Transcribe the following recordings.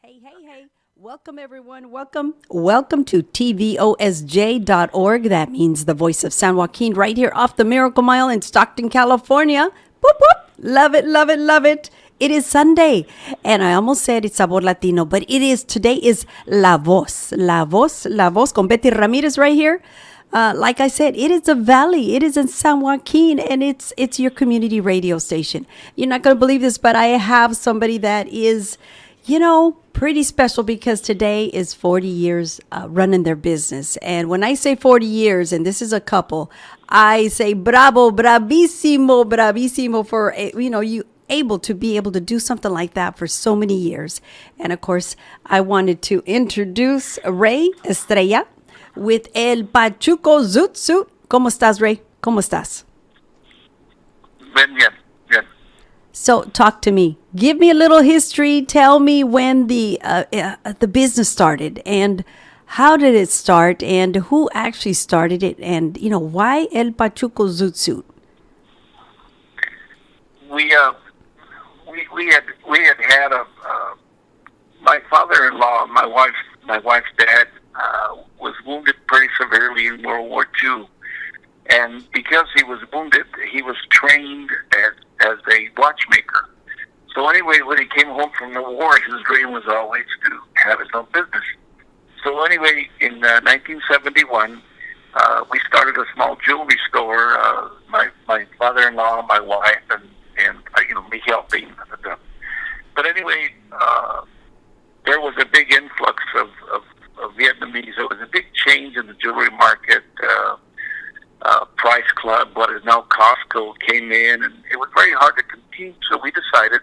Hey. Welcome, everyone. Welcome to tvosj.org. That means the voice of San Joaquin right here off the Miracle Mile in Stockton, California. Boop, boop. Love it. It is Sunday, and I almost said it's Sabor Latino, but today is La Voz con Betty Ramirez right here. Like I said, it is a valley. It is in San Joaquin, and it's your community radio station. You're not going to believe this, but I have somebody that is, pretty special because today is 40 years running their business. And when I say 40 years, and this is a couple, I say bravo, bravissimo for, you able to do something like that for so many years. And of course, I wanted to introduce Ray Estrella with El Pachuco Zoot. ¿Cómo estás, Ray? ¿Cómo estás? Bien. So talk to me. Give me a little history. Tell me when the business started and how did it start and who actually started it and why El Pachuco Zoot. We had a my father-in-law, my wife's dad was wounded pretty severely in World War II. And because he was wounded, he was trained as a watchmaker. So anyway, when he came home from the war, his dream was always to have his own business. So anyway, in 1971, we started a small jewelry store. My father-in-law, my wife, and me helping. But anyway, there was a big influx of Vietnamese. There was a big change in the jewelry market. Price Club, what is now Costco, came in, and it was very hard to compete. So we decided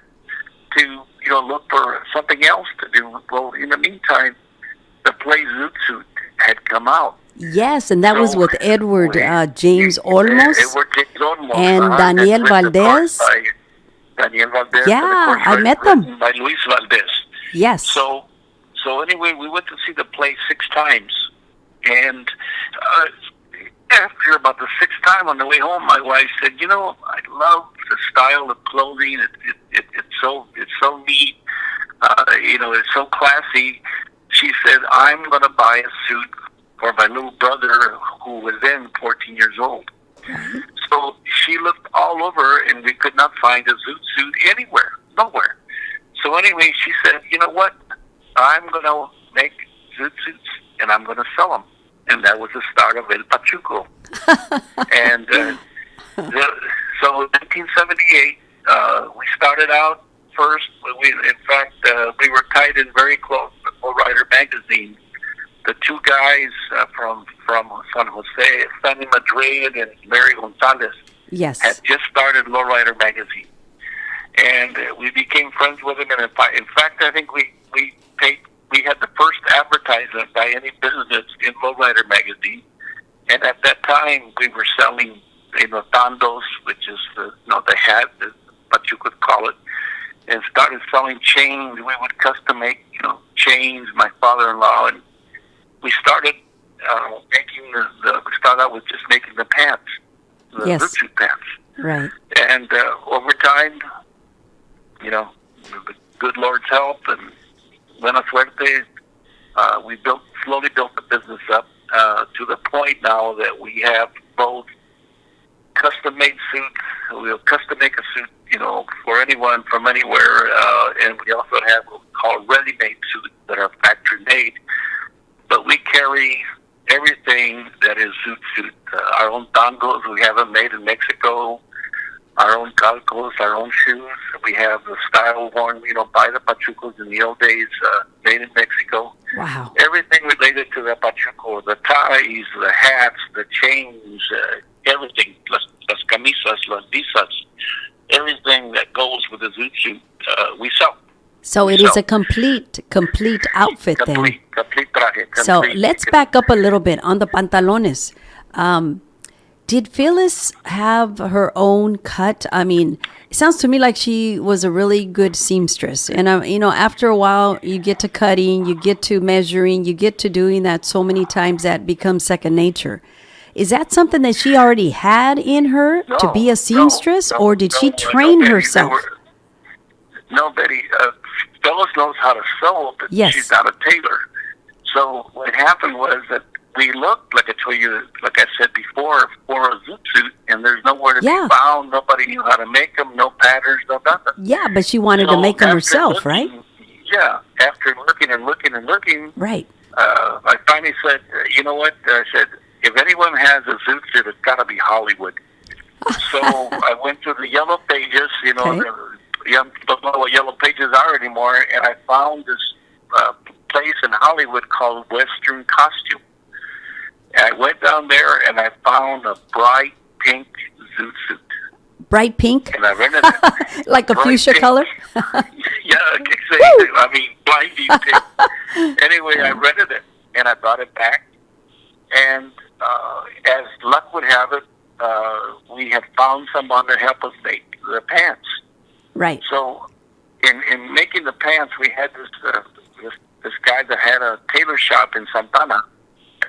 to, look for something else to do. Well, in the meantime, the play Zoot had come out. Yes, and that was with Edward James Olmos and Daniel Valdez. Daniel Valdez. Yeah, I met them. By Luis Valdez. Yes. So anyway, we went to see the play 6 times, and after about the 6th time on the way home, my wife said, "I love the style of clothing. It's so neat. It's so classy." She said, "I'm going to buy a suit for my little brother who was then 14 years old." Mm-hmm. So she looked all over, and we could not find a Zoot suit anywhere, nowhere. So anyway, she said, "You know what? I'm going to make Zoot suits, and I'm going to sell them." And that was the start of El Pachuco. And so in 1978, we started out first. We were tied in very close to Lowrider magazine. The 2 guys from San Jose, Fanny Madrid and Larry Gonzalez, yes, had just started Lowrider magazine. And we became friends with them. And in fact, I think we had the first advertisement by any business in Lowrider magazine, and at that time we were selling, tandos, which is the hat, what you could call it, and started selling chains. We would custom make, chains. My father-in-law, and we started making we started out with just making the pants, the Zoot pants, right? And over time, with the good Lord's help and Buena Suerte, we slowly built the business up to the point now that we have both custom-made suits. We'll custom make a suit, for anyone from anywhere, and we also have what we call ready-made suits that are factory-made. But we carry everything that is Zoot suit. Our own tangos, we have them made in Mexico. Our own calcos, our own shoes. We have the style worn, by the Pachucos in the old days, made in Mexico. Wow. Everything related to the Pachuco, the ties, the hats, the chains, everything, las camisas, las visas, everything that goes with the Zoot suit, we sell. So it is a complete outfit then. Complete traje. So let's back up a little bit on the pantalones. Did Philis have her own cut? I mean, it sounds to me like she was a really good seamstress. And, after a while, you get to cutting, you get to measuring, you get to doing that so many times that becomes second nature. Is that something that she already had in her to be a seamstress, or did she train herself? No, Betty. Phyllis knows how to sew, but Yes. she's not a tailor. So what happened was that we looked, like I told you, like I said before, for a Zoot suit, and there's nowhere to Yeah. be found. Nobody knew how to make them, no patterns, no nothing. Yeah, but she wanted to So make them after herself, right? looking- Yeah, after looking and looking and looking, Right. I finally said, you know what? I said, if anyone has a Zoot suit, it's got to be Hollywood. So I went to the Yellow Pages, you know, Okay. don't know what Yellow Pages are anymore, and I found this place in Hollywood called Western Costume. And I went down there and I found a bright pink Zoot suit, Bright pink, and I rented it. like a Bright fuchsia pink. color. Yeah, exactly. I mean, blinding pink. Anyway, I rented it and I brought it back. And as luck would have it, we had found someone to help us make the pants. Right. So, in making the pants, we had this guy that had a tailor shop in Santana,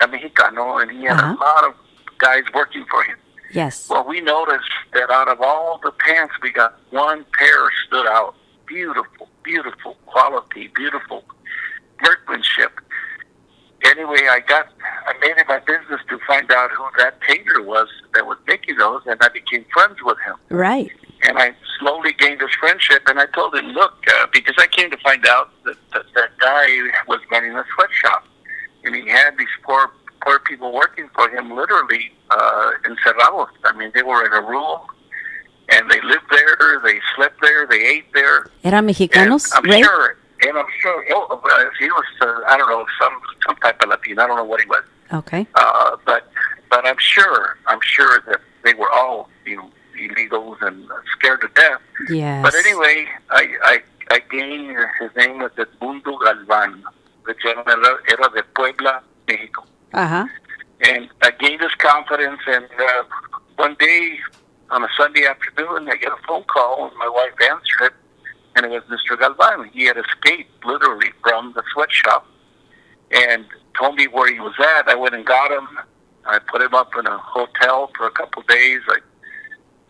a Mexicano, and he had Uh-huh. a lot of guys working for him. Yes. Well, we noticed that out of all the pants, we got one pair stood out. Beautiful, beautiful quality, beautiful workmanship. Anyway, I made it my business to find out who that tailor was that was making those, and I became friends with him. Right. And I slowly gained his friendship, and I told him, look, because I came to find out that guy was running a sweatshop, and he had these poor people working for him, literally encerrados. I mean, they were in a room, and they lived there, they slept there, they ate there. Eran mexicanos, And I'm right? sure, he was, I don't know, some type of Latino. I don't know what he was. Okay. But I'm sure that they were all, illegals and scared to death. Yes. But anyway, I gained, his name was Edmundo Galvan, which era de Puebla, Mexico. Uh-huh. And I gained his confidence, and one day on a Sunday afternoon, I get a phone call, and my wife answered it, and it was Mr. Galvan. He had escaped, literally, from the sweatshop, and told me where he was at. I went and got him. I put him up in a hotel for a couple of days. I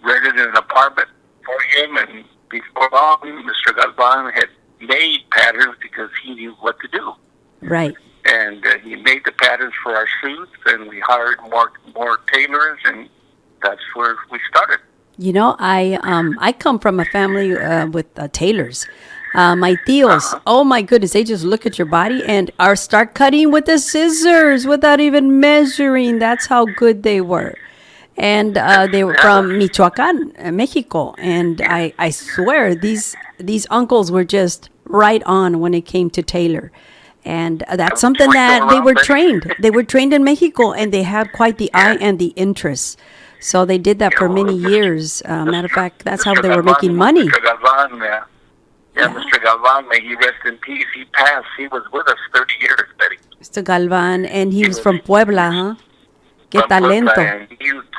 rented an apartment for him, and before long, Mr. Galvan had made patterns because he knew what to do. Right. And he made the patterns for our suits, and we hired more tailors, and that's where we started. You know, I come from a family with tailors. My tios, oh my goodness, they just look at your body and start cutting with the scissors without even measuring. That's how good they were. And they were from Michoacan, Mexico. And I swear, these uncles were just right on when it came to tailor. And that's something that they were trained. They were trained in Mexico, and they had quite the eye and the interest. So they did that for many years. Matter of fact, that's how they were making money. Mr. Galvan, Mr. Galvan, may he rest in peace. He passed. He was with us 30 years, Betty. Mr. Galvan, and he was from Puebla, huh? Qué From Puebla, talento.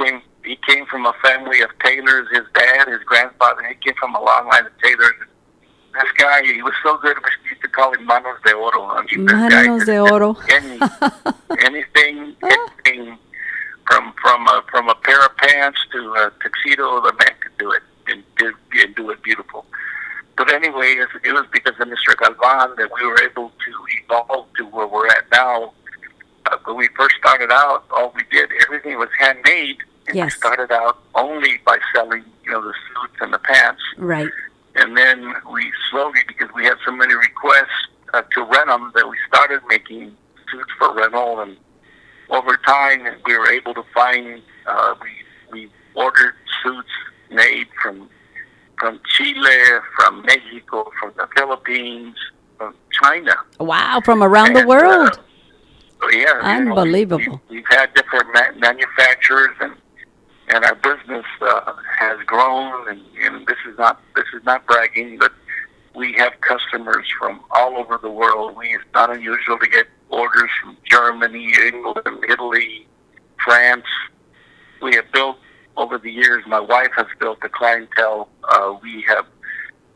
and he came from a family of tailors. His dad, his grandfather, he came from a long line of tailors. This guy, he was so good, we used to call him Manos de Oro. I mean, this guy Manos de oro. anything from a pair of pants to a tuxedo, the man could do it and do it beautiful. But anyway, it was because of Mr. Galvan that we were able to evolve to where we're at now. When we first started out, all we did, everything was handmade. And Yes. we started out only by selling, the suits and the pants. Right. And then we slowly, because we had so many requests to rent them, that we started making suits for rental. And over time, we were able to find, we ordered suits made from Chile, from Mexico, from the Philippines, from China. Wow, from around the And, world. Yeah, Unbelievable. we've had different manufacturers, and our business has grown. And this is not bragging, but we have customers from all over the world. It's not unusual to get orders from Germany, England, Italy, France. We have built over the years. My wife has built a clientele.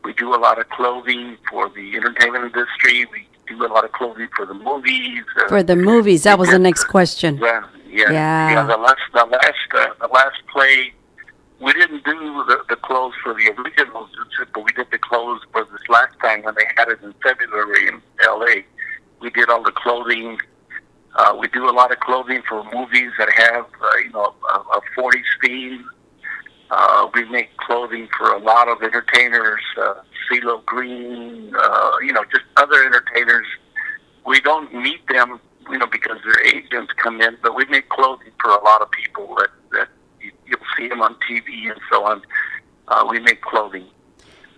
We do a lot of clothing for the entertainment industry. We do a lot of clothing for the movies. For the movies, that was the next question. Yeah. The last play we didn't do the clothes for the original Zoot, but we did the clothes for this last time when they had it in February in L.A. We did all the clothing. We do a lot of clothing for movies that have, a 40s theme. We make clothing for a lot of entertainers, CeeLo Green, just other entertainers. We don't meet them, because their agents come in, but we make clothing for a lot of people that you'll see them on TV and so on. We make clothing.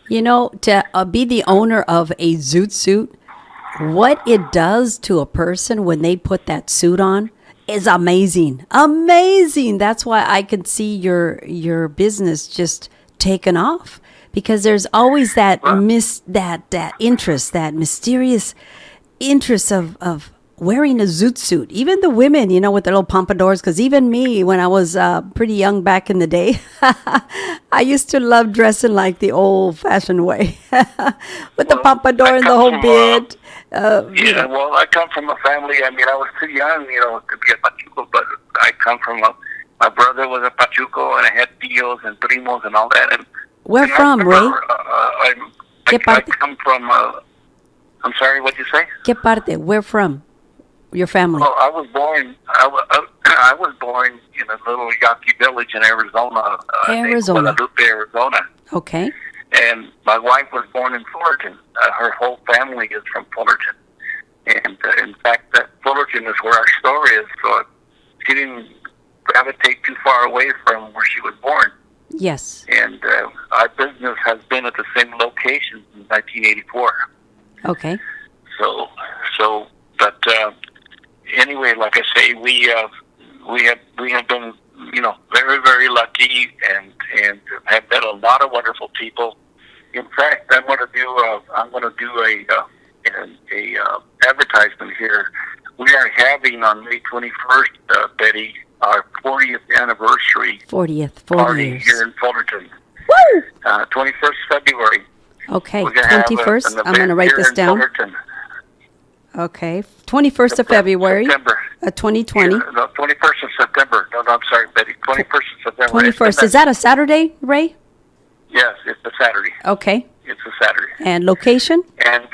To be the owner of a Zoot suit, what it does to a person when they put that suit on is amazing. Amazing. That's why I can see your business just taken off, because there's always that that interest, that mysterious interest of wearing a Zoot suit. Even the women, with their little pompadours, because even me, when I was pretty young back in the day, I used to love dressing like the old-fashioned way with the pompadour and the whole bit. Well, I come from a family. I was too young, to be a Pachuco, but I come from my brother was a Pachuco, and I had tios and primos and all that. And where from, Ray? I come from. I'm sorry, what'd you say? ¿Qué parte? Where from? Your family? Well, I was born. I was born in a little Yaqui village in Arizona. Guadalupe, Arizona. Okay. And my wife was born in Fullerton. Her whole family is from Fullerton. And in fact, that Fullerton is where our store is. So she didn't gravitate too far away from where she was born. Yes. And our business has been at the same location since 1984. Okay. But anyway, like I say, we have been, very, very lucky and have met a lot of wonderful people. In fact, I'm going to do a advertisement here. We are having on May 21st, Betty, our 40th anniversary 40th party years. here in Fullerton. Woo! 21st February. Okay, 21st. I'm going to write this down. Fullerton. Okay, 21st of February, September. 2020. No, 21st of September. No, I'm sorry, Betty. 21st of September. 21st. Is that a Saturday, Ray? Yes, it's a Saturday. Okay. It's a Saturday. And location? And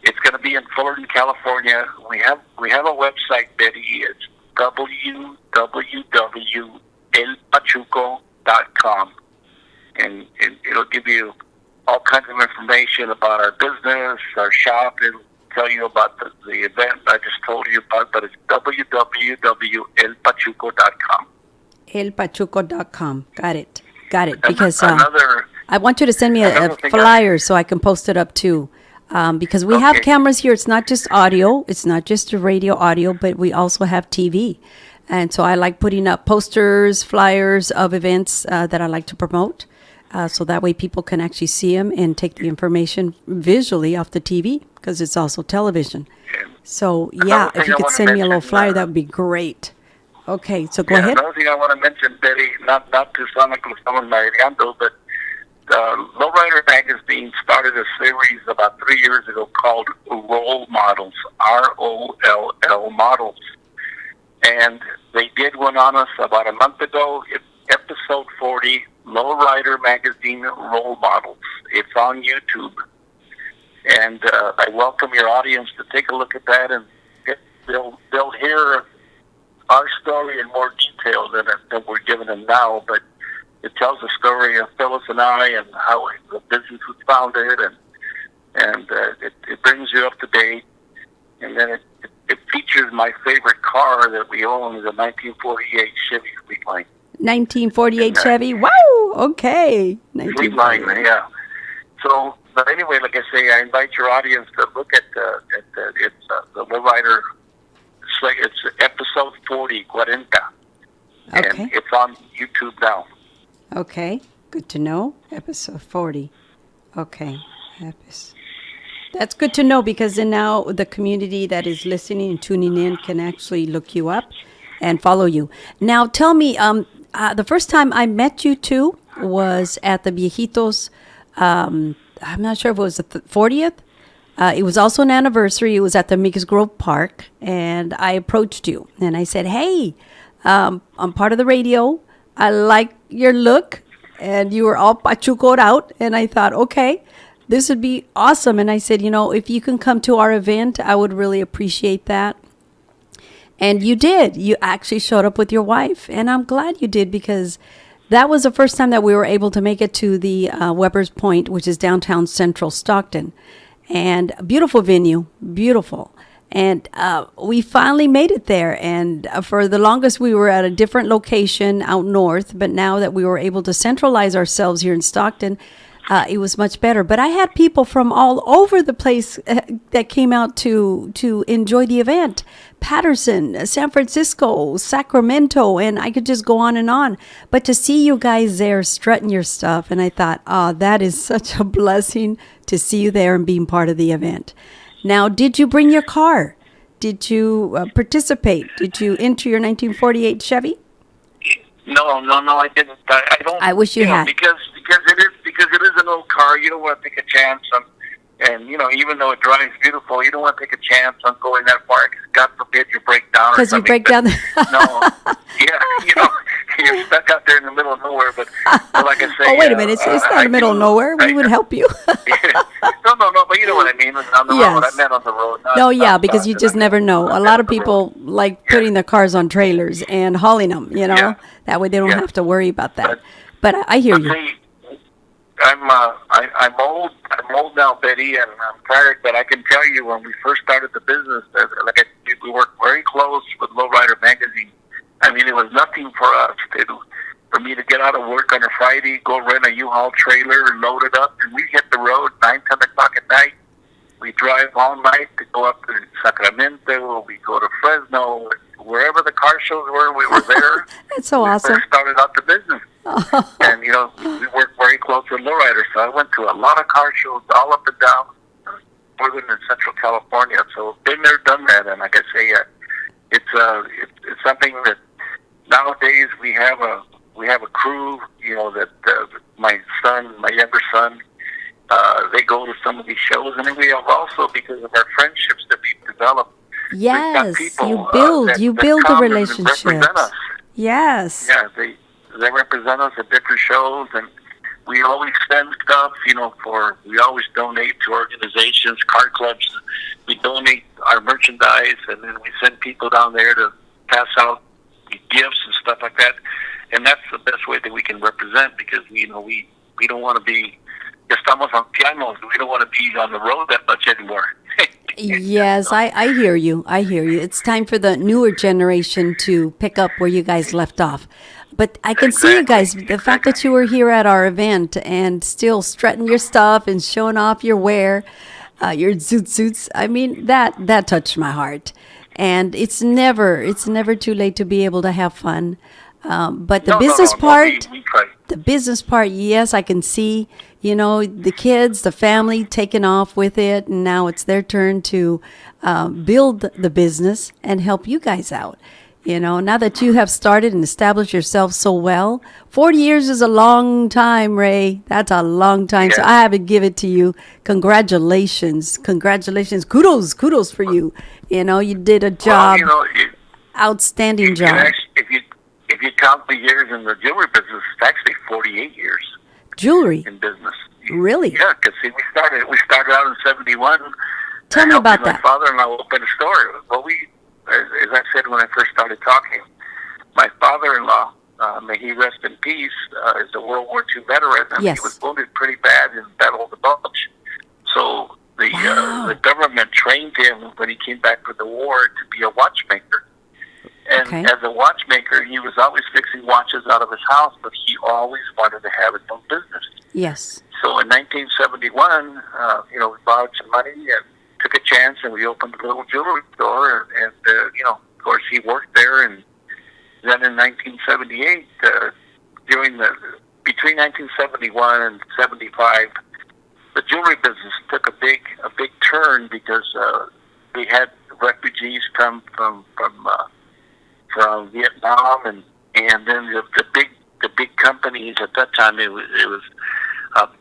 it's going to be in Fullerton, California. We have a website, Betty. It's www.elpachuco.com. And it'll give you all kinds of information about our business, our shop. It'll tell you about the event I just told you about, but it's www.elpachuco.com. elpachuco.com. Got it. Because another, I want you to send me a flyer so I can post it up too. Because we have cameras here. It's not just audio. It's not just a radio audio, but we also have TV. And so I like putting up posters, flyers of events that I like to promote. So that way people can actually see them and take the information visually off the TV, because it's also television. So, yeah, if you could send me a little flyer, that would be great. Okay, so go ahead. Another thing I want to mention, Betty, not to sound like someone mareando, but Lowrider Magazine started a series about 3 years ago called Role Models, ROLL Models. And they did one on us about a month ago. It's episode 40, Lowrider Magazine Role Models. It's on YouTube. And I welcome your audience to take a look at that, and they'll hear our story in more detail than we're giving them now. But it tells the story of Philis and I and how the business was founded, and it brings you up to date. And then it features my favorite car that we own, is a 1948 Chevy Fleetline. 1948 Chevy. Wow. Okay. Fleetline, yeah. So, but anyway, like I say, I invite your audience to look at the Lowrider. It's episode 40, 40. Okay. And it's on YouTube now. Okay. Good to know. Episode 40. Okay. That's good to know, because then now the community that is listening and tuning in can actually look you up and follow you. Now, tell me, the first time I met you two was at the Viejitos. I'm not sure if it was the 40th. It was also an anniversary. It was at the Mix Grove Park, and I approached you and I said, "Hey, I'm part of the radio. I like your look, and you were all pachucoed out, and I thought, okay, this would be awesome. And I said, if you can come to our event, I would really appreciate that. And you did. You actually showed up with your wife, and I'm glad you did because that was the first time that we were able to make it to the Weber's Point, which is downtown central Stockton. And a beautiful venue, beautiful. And we finally made it there. And for the longest, we were at a different location out north. But now that we were able to centralize ourselves here in Stockton, it was much better. But I had people from all over the place that came out to enjoy the event. Patterson, San Francisco, Sacramento, and I could just go on and on. But to see you guys there strutting your stuff, and I thought, that is such a blessing to see you there and being part of the event. Now, did you bring your car? Did you participate? Did you enter your 1948 Chevy? No, I didn't. I don't. I wish you had. Because it is an old car. You don't want to take a chance on, and even though it drives beautiful, you don't want to take a chance on going that far. 'Cause God forbid you break down. Because you break down. No, yeah, you're stuck out there in the middle of nowhere. But like I say, wait a minute, it's not in the middle of nowhere. We would help you. No, but you know what I mean. On the road, I meant on the road. No, because you just never know. A lot of people like putting their cars on trailers and hauling them. Yeah. That way they don't have to worry about that. But I hear you. See, I'm old. I'm old now, Betty, and I'm tired. But I can tell you, when we first started the business, we worked very close with Lowrider Magazine. I mean, it was nothing for us for me to get out of work on a Friday, go rent a U-Haul trailer and load it up, and we hit the road 9, 10 o'clock at night. We drive all night to go up to Sacramento. We go to Fresno, wherever the car shows were. We were there. That's so awesome. We first started out the business. And, we worked very close with Lowrider, so I went to a lot of car shows all up and down northern and central California. So been there, done that, and like I say, it's something that nowadays we have a crew. That my younger son, they go to some of these shows, and then we have also, because of our friendships that we've developed. Yes, people, you build the relationships. Represent us. Yes. Yeah, they represent us at different shows, and we always send stuff, we always donate to organizations, car clubs. We donate our merchandise, and then we send people down there to pass out gifts and stuff like that. And that's the best way that we can represent, because we don't want to be estamos on pianos. We don't want to be on the road that much anymore. Yes, I hear you. It's time for the newer generation to pick up where you guys left off. But I can see you guys, the fact that you were here at our event and still strutting your stuff and showing off your wear, your Zoot suits. I mean, that touched my heart. And it's never too late to be able to have fun. But the business part, the business part, yes, I can see, the kids, the family taking off with it. And now it's their turn to build the business and help you guys out. Now that you have started and established yourself so well, 40 years is a long time, Ray. That's a long time. Yeah. So I have to give it to you. Congratulations. Kudos for you. You did a job. Outstanding job. Actually, if you count the years in the jewelry business, it's actually 48 years. Jewelry? In business. Really? Yeah, because we started out in 71. Tell me about that. My father-in-law opened a store. Well, as I said when I first started talking, my father-in-law, may he rest in peace, is a World War II veteran, and yes. He was wounded pretty bad in the Battle of the Bulge. So the government trained him when he came back from the war to be a watchmaker. And as a watchmaker, he was always fixing watches out of his house, but he always wanted to have his own business. Yes. So in 1971, we borrowed some money and took a chance, and we opened a little jewelry store, and of course, he worked there. And then in 1978, between 1971 and 75, the jewelry business took a big turn because we had refugees come from Vietnam, and then the big companies at that time. It was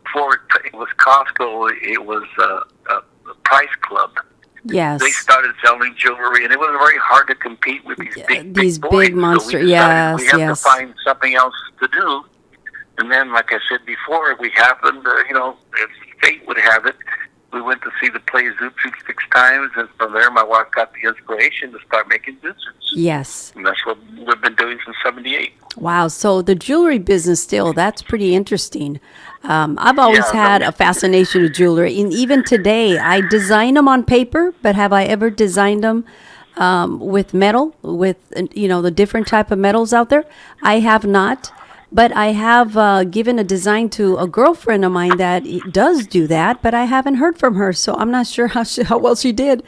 before it was Costco. It was Price Club, they Yes. started selling jewelry, and it was very hard to compete with these Yeah, big these boys. big So we monster. decided we Yes, have to yes. find something else to do. And then, like I said before, we happened, if fate would have it, we went to see the play Zoot 6 times, and from there, my wife got the inspiration to start making Zoot suits. Yes. And that's what we've been doing since '78. Wow. So the jewelry business still, that's pretty interesting. I've always Yeah, no, had a fascination with jewelry. And even today, I design them on paper, but have I ever designed them with metal, with, the different type of metals out there? I have not. But I have given a design to a girlfriend of mine that does do that, but I haven't heard from her, so I'm not sure how well she did.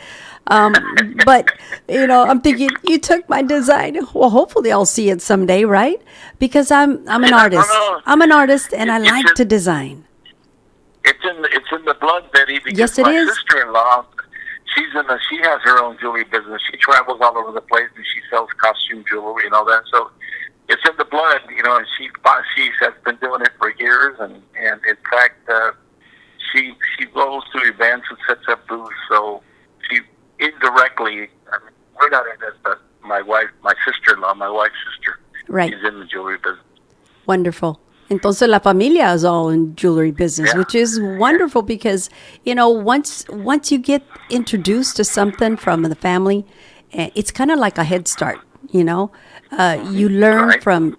But I'm thinking you took my design. Well, hopefully I'll see it someday, right? Because I'm an artist. no. I'm an artist, and I It's like just- to design. It's in the blood, Betty. Because Yes, it my is. sister-in-law, she has her own jewelry business. She travels all over the place and she sells costume jewelry and all that. So it's in the blood, And she has been doing it for years, and in fact, she goes to events and sets up booths. So she indirectly, we're not in this, but my sister-in-law, my wife's sister, Right. she's in the jewelry business. Wonderful. Entonces la familia is all in jewelry business, Yeah. which is wonderful because once you get introduced to something from the family, it's kind of like a head start. You learn Right. from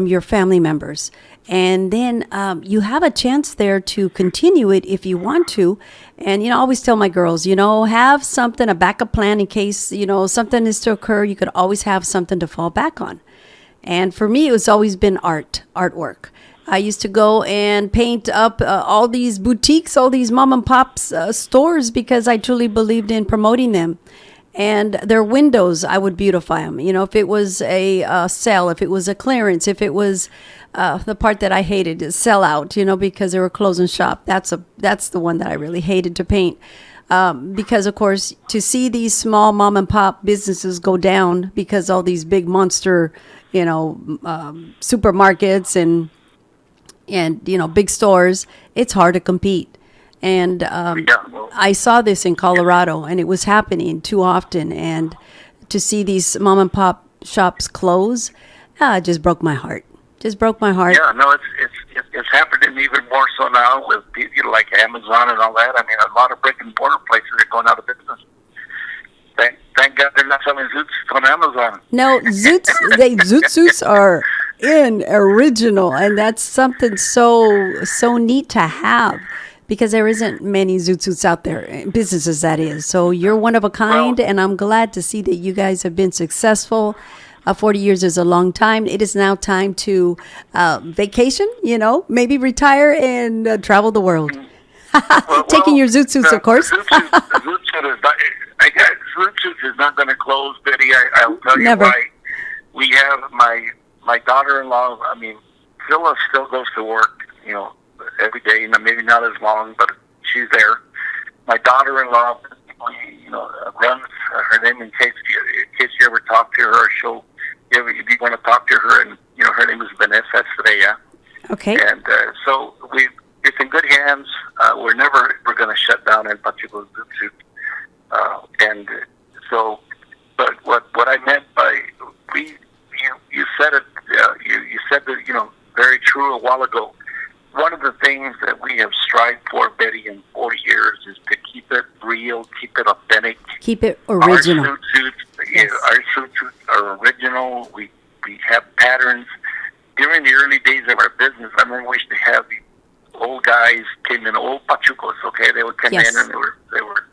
your family members, and then you have a chance there to continue it if you want to. And I always tell my girls, have something, a backup plan in case something is to occur. You could always have something to fall back on. And for me, it's always been artwork. I used to go and paint up all these boutiques, all these mom and pops stores because I truly believed in promoting them. And their windows, I would beautify them. If it was a sale, if it was a clearance, if it was the part that I hated, is sell out, because they were closing shop. That's the one that I really hated to paint. Because, of course, to see these small mom and pop businesses go down because all these big monster, supermarkets and big stores, it's hard to compete. And I saw this in Colorado, and it was happening too often. And to see these mom and pop shops close, it just broke my heart. Yeah, no, it's happening even more so now with like Amazon and all that. I mean, a lot of brick and mortar places are going out of business. Thank God they're not selling Zoots on Amazon. No, Zoot suits are original, and that's something so neat to have. Because there isn't many Zoot suits out there, businesses that is. So you're one of a kind, and I'm glad to see that you guys have been successful. 40 years is a long time. It is now time to vacation, maybe retire and travel the world. Taking your Zoot suits, of course. Zoot suits is not going to close, Betty. I'll tell Never. you why. We have my daughter-in-law. I mean, Phyllis still goes to work, every day. Maybe not as long, but she's there. My daughter-in-law, runs her name. In case you ever talk to her, if you want to talk to her, and her name is Vanessa Estrella. Okay. And so it's in good hands. We're going to shut down in Pachuco, Zoot Suit. And so, but what I meant by you said it. You said that very true a while ago. One of the things that we have strived for, Betty, in 40 years is to keep it real, keep it authentic. Keep it original. Our suit suits are original. We have patterns. During the early days of our business, I remember we used to have these old guys came in, old Pachucos, okay? They would come Yes. in, and they were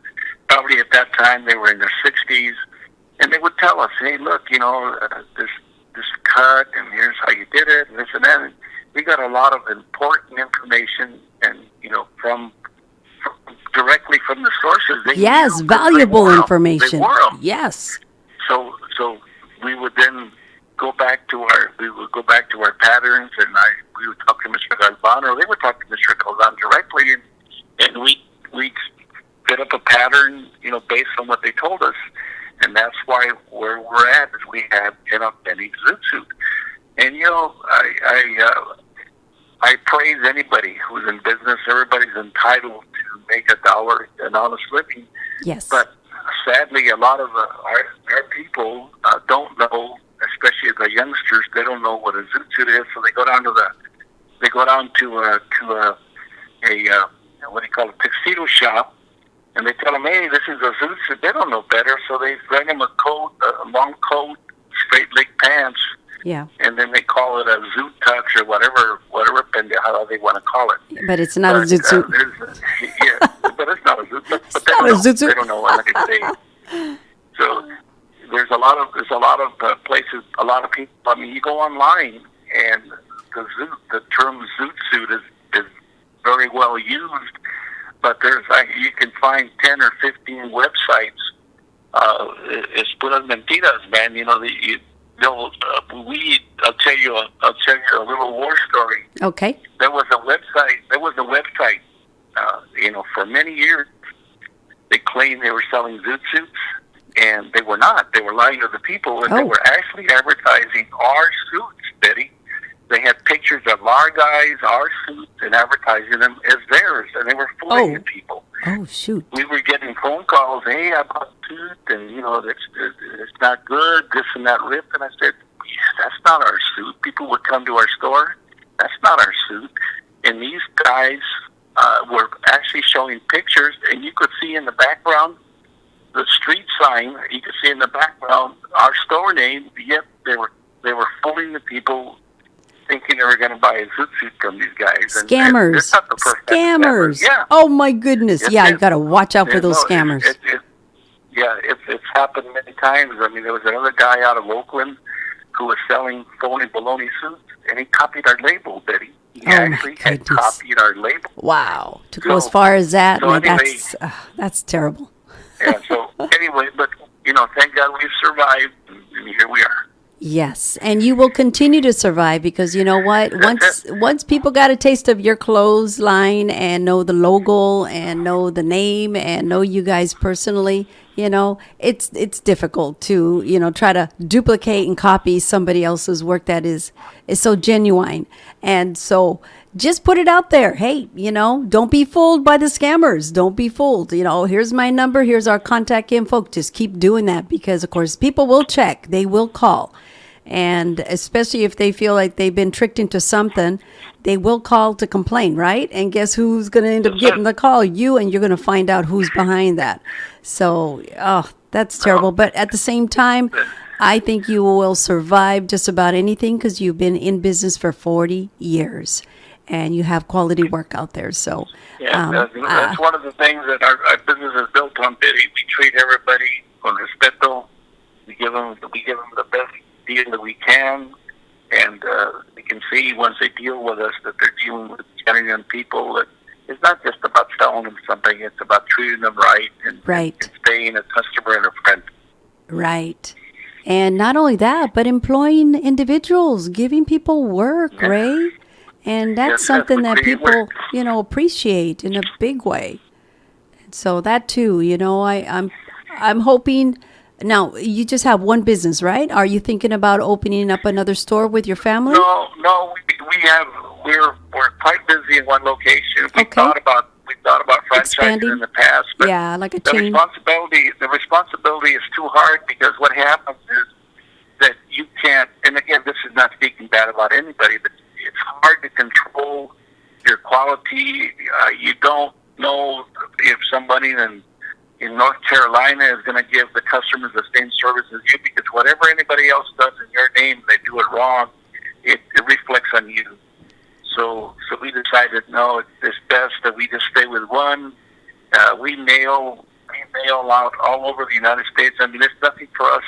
probably at that time, they were in their 60s, and they would tell us, hey, look, this cut, and here's how you did it, and this and that. And we got a lot of important information, and from directly from the sources. Yes, valuable information. They wore 'em. Yes. So we would then go back to our patterns, and we would talk to Mr. Galvan, or they would talk to Mr. Galvan directly, and we fit up a pattern, based on what they told us, and that's why where we're at is we have an authentic Zoot suit. And I praise anybody who's in business. Everybody's entitled to make a dollar, an honest living. Yes. But sadly, a lot of our people don't know, especially the youngsters. They don't know what a zoot suit is, so they go down to a what do you call it, tuxedo shop, and they tell them, hey, this is a zoot suit. They don't know better, so they bring them a coat, a long coat, straight leg pants, Yeah. and then they call it a zoot tux or whatever, how they want to call it. But it's not a zoot suit. Yeah, but it's not a zoot tux. But not a zoot suit. They don't know what it is. So there's a lot of places, a lot of people. I mean, you go online, and the term zoot suit is very well used, but you can find 10 or 15 websites. Es puras mentiras, man. You know, I'll tell you a little war story. Okay. There was a website. For many years, they claimed they were selling zoot suits, and they were not. They were lying to the people, and they were actually advertising our suits, Betty. They had pictures of our guys, our suits, and advertising them as theirs, and they were fooling the people. Oh, shoot. We were getting phone calls, hey, I bought a suit, and, it's not good, this and that rip. And I said, that's not our suit. People would come to our store. That's not our suit. And these guys were actually showing pictures, and you could see in the background the street sign. You could see in the background our store name. Yet they were fooling the people, thinking they were going to buy a zoot suit from these guys. Scammers. And it's not the first Scammers. Yeah. Oh, my goodness. You got to watch out for those scammers. It's happened many times. I mean, there was another guy out of Oakland who was selling phony baloney suits, and he copied our label, Betty. He actually had copied our label. Wow. To go as far as that, so man, anyway, that's terrible. Yeah, so anyway, but, thank God we've survived, and here we are. Yes, and you will continue to survive because you know what? Once people got a taste of your clothes line and know the logo and know the name and know you guys personally, it's difficult to, try to duplicate and copy somebody else's work that is so genuine. And so just put it out there. Hey, don't be fooled by the scammers. Don't be fooled. Here's my number. Here's our contact info. Just keep doing that because, of course, people will check. They will call. And especially if they feel like they've been tricked into something, they will call to complain, right? And guess who's going to end up getting the call? You, and you're going to find out who's behind that. So, that's terrible. But at the same time, I think you will survive just about anything because you've been in business for 40 years. And you have quality work out there. So that's one of the things that our business is built on, Betty. We treat everybody con respeto. We give them the best deal that we can, and we can see once they deal with us that they're dealing with genuine people. That it's not just about selling them something; it's about treating them right and staying a customer and a friend. Right. And not only that, but employing individuals, giving people work, Ray. And that's something that people, appreciate in a big way. So that too, I'm hoping. Now you just have one business, right? Are you thinking about opening up another store with your family? No, we're quite busy in one location. We thought about franchising in the past, but like a chain. The responsibility is too hard because what happens is that you can't. And again, this is not speaking bad about anybody, but it's hard to control your quality. You don't know if somebody in North Carolina is going to give the customers the same service as you, because whatever anybody else does in your name, they do it wrong. It reflects on you. So we decided, no, it's best that we just stay with one. We mail out all over the United States. I mean, it's nothing for us.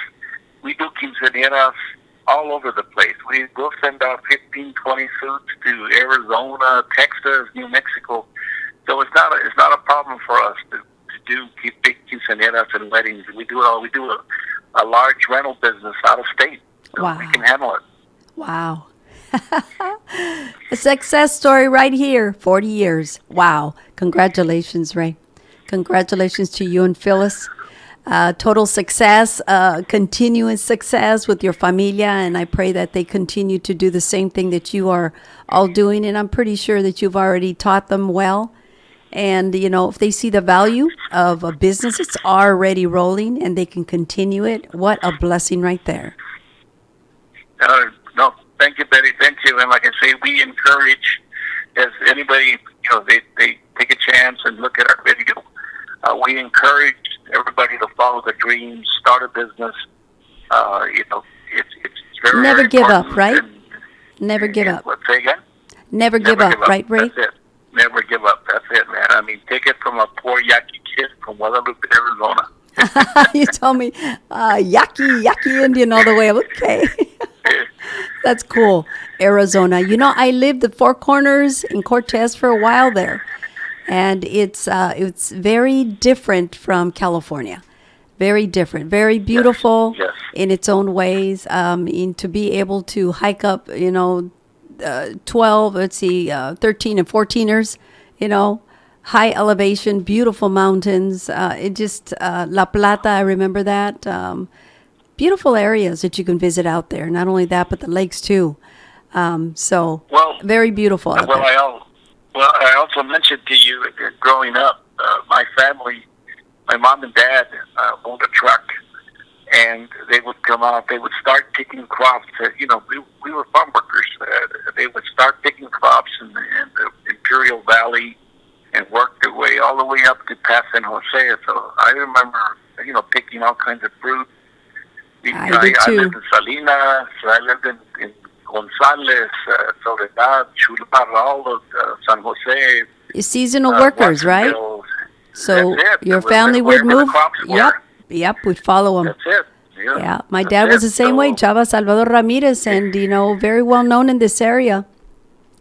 We do quinceañeras all over the place. We'll send out 15, 20 suits to Arizona, Texas, New Mexico. So it's not a problem for us to do big quinceañeras and weddings. We do a large rental business out of state. So wow. We can handle it. Wow. A success story right here. 40 years. Wow. Congratulations, Ray. Congratulations to you and Philis. Total success, continuous success with your familia, and I pray that they continue to do the same thing that you are all doing, and I'm pretty sure that you've already taught them well, And, if they see the value of a business, it's already rolling and they can continue it. What a blessing right there. No, thank you, Betty. Thank you. And like I say, we encourage, as anybody, they take a chance and look at our video. We encourage everybody to follow the dreams, start a business. It's very, Never very give important. up, right? Never give up. What, say again? Never give up, right, Ray? That's it. Never give up. That's it, man. I mean, take it from a poor Yaqui kid from Guadalupe, Arizona. You told me Yaqui Indian all the way. Okay. That's cool. Arizona. I lived at Four Corners in Cortez for a while there. And it's very different from California. Very different. Very beautiful Yes. in its own ways. And to be able to hike up, 12, 13 and 14ers, high elevation, beautiful mountains. La Plata, I remember that. Beautiful areas that you can visit out there. Not only that, but the lakes too. Very beautiful out there. I also mentioned to you that growing up, my family, my mom and dad owned a truck, and they would come out. They would start picking crops. We were farm workers. They would start picking crops in the Imperial Valley and work their way all the way up to past San Jose. So I remember, picking all kinds of fruit. I did too. I lived in Salinas. I lived in Gonzales, Soledad, Chulaparral, San Jose. You're seasonal workers, right? So your family would move. Yep, we'd follow them. That's it. Yeah, my dad was the same way. Chava Salvador Ramirez, and very well known in this area.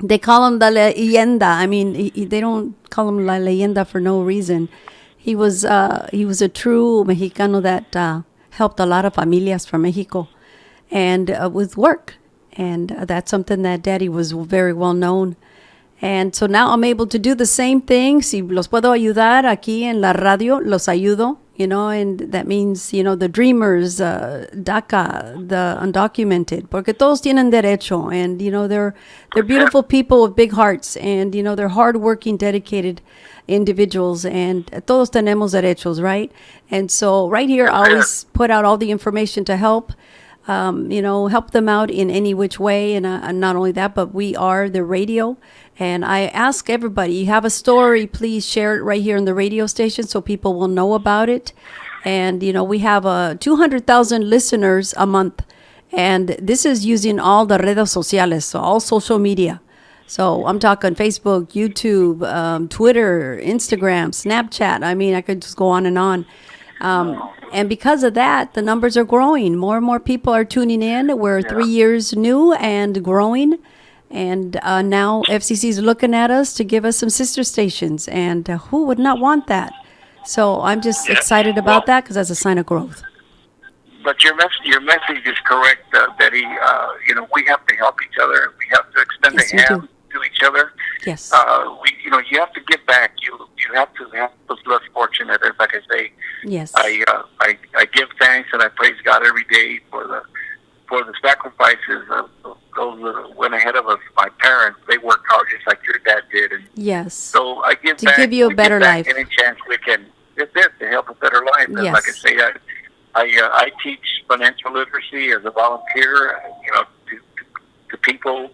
They call him the leyenda. I mean, they don't call him la leyenda for no reason. He was a true Mexicano that helped a lot of familias from Mexico, and with work. And that's something that Daddy was very well known. And so now I'm able to do the same thing. Si los puedo ayudar aquí en la radio, los ayudo, and that means, the dreamers, DACA, the undocumented, porque todos tienen derecho. And, they're beautiful people with big hearts, and, they're hardworking, dedicated individuals, and todos tenemos derechos, right? And so right here, I always put out all the information to help. Help them out in any which way. And not only that, but we are the radio. And I ask everybody, you have a story, please share it right here on the radio station so people will know about it. And, we have 200,000 listeners a month. And this is using all the redes sociales, so all social media. So I'm talking Facebook, YouTube, Twitter, Instagram, Snapchat. I mean, I could just go on and on. And because of that, the numbers are growing. More and more people are tuning in. We're 3 years new and growing. And now FCC is looking at us to give us some sister stations. And who would not want that? So I'm just excited about that because that's a sign of growth. But your message is correct, Betty. We have to help each other. We have to extend a hand to each other. Yes. You have to give back. You have to help those less fortunate. As like I say, yes. I give thanks and I praise God every day for the sacrifices of those that went ahead of us. My parents, they worked hard just like your dad did. And yes. So I give to back, give you a better life. Any chance we can. It's it to help a better life. And yes. like I say, I teach financial literacy as a volunteer. To people.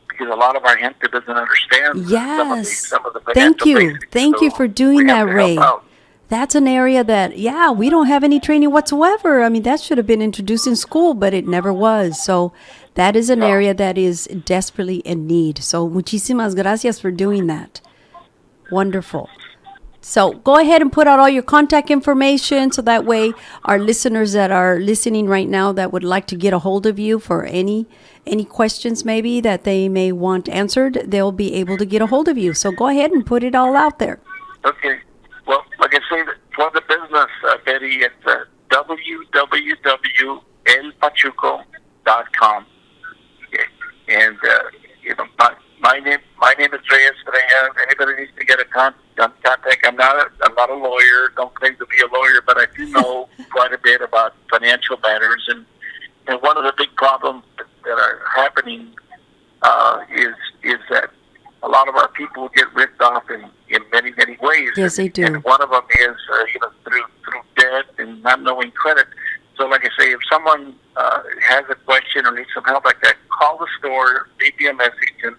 Because a lot of our gente doesn't understand some of the financial basics. Thank you for doing that, Ray. That's an area that, we don't have any training whatsoever. I mean, that should have been introduced in school, but it never was. So that is an area that is desperately in need. So muchísimas gracias for doing that. Wonderful. So go ahead and put out all your contact information so that way our listeners that are listening right now that would like to get a hold of you for any questions maybe that they may want answered, they'll be able to get a hold of you. So go ahead and put it all out there. Okay. Well, like I say, for the business, Betty, it's www.elpachuco.com. Okay. And, my name is Ray Estrella. Anybody needs to get a contact. I'm not a lawyer. Don't claim to be a lawyer, but I do know quite a bit about financial matters. And one of the big problems that are happening is that a lot of our people get ripped off in many, many ways. Yes, they do. And one of them is, through debt and not knowing credit. So, like I say, if someone has a question or needs some help like that, call the store, leave me a message, and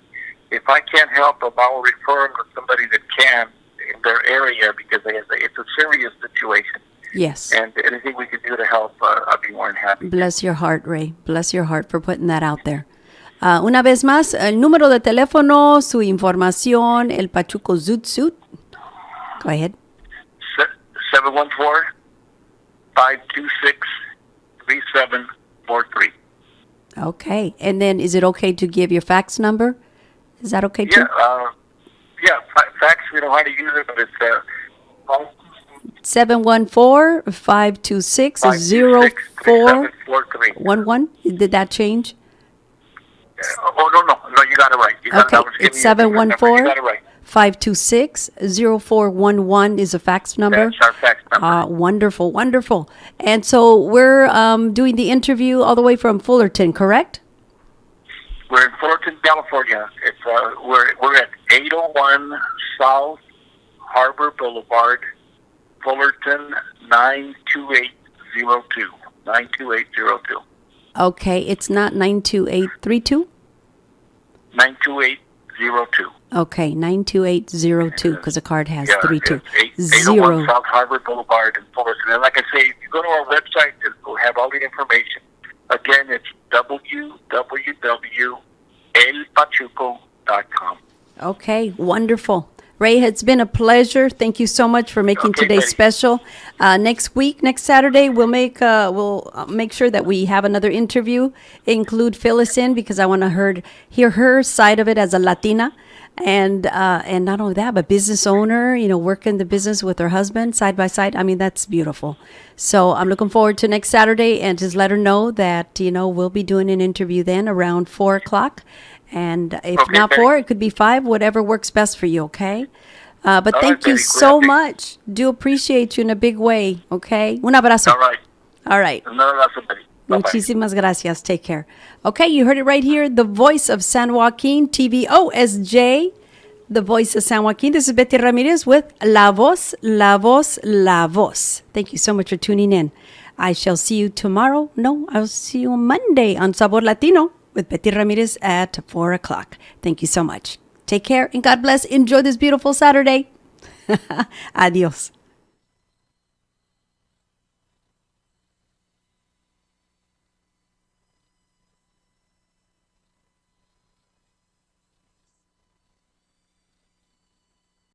if I can't help them, I will refer them to somebody that can in their area, because like I say, it's a serious situation. Yes. And anything we can do to help, I'd be more than happy. Bless your heart, Ray. Bless your heart for putting that out there. Una vez más, el número de teléfono, su información, el Pachuco Zoot. Go ahead. 714-526-3743. Okay. And then is it okay to give your fax number? Is that okay too? Fax, we know how to use it, but it's 714-526-0411. Did that change? No, you got it right. Okay, it's 714-526-0411 is a fax number. That's our fax number. Wonderful. And so we're doing the interview all the way from Fullerton, correct? We're in Fullerton, California. It's we're at 801 South Harbor Boulevard, Fullerton 92802. 92802. Okay, it's not 92832? 92802. Okay, 92802, because the card has 32. 801 South Harbor Boulevard in Fullerton. And like I say, if you go to our website, we'll have all the information. Again, it's www.elpachuco.com. Okay, wonderful. Ray, it's been a pleasure. Thank you so much for making today Betty. special. Next Saturday, we'll make sure that we have another interview, include Philis in, because I want to hear her side of it as a Latina, and not only that, but business owner, working the business with her husband side by side. I mean, that's beautiful. So I'm looking forward to next Saturday, and just let her know that we'll be doing an interview then around 4:00. And if not Betty. 4, it could be 5, whatever works best for you, okay? But All thank right, you Betty. so Great. much. Do appreciate you in a big way, okay? Un abrazo. All right. All right. Another lesson, Betty. Bye-bye. Muchísimas gracias. Take care. Okay, you heard it right here. The voice of San Joaquin, TVOSJ. The voice of San Joaquin. This is Betty Ramirez with La Voz, La Voz, La Voz. Thank you so much for tuning in. I shall see you tomorrow. No, I'll see you on Monday on Sabor Latino with Betty Ramirez at 4:00. Thank you so much. Take care and God bless. Enjoy this beautiful Saturday. Adios.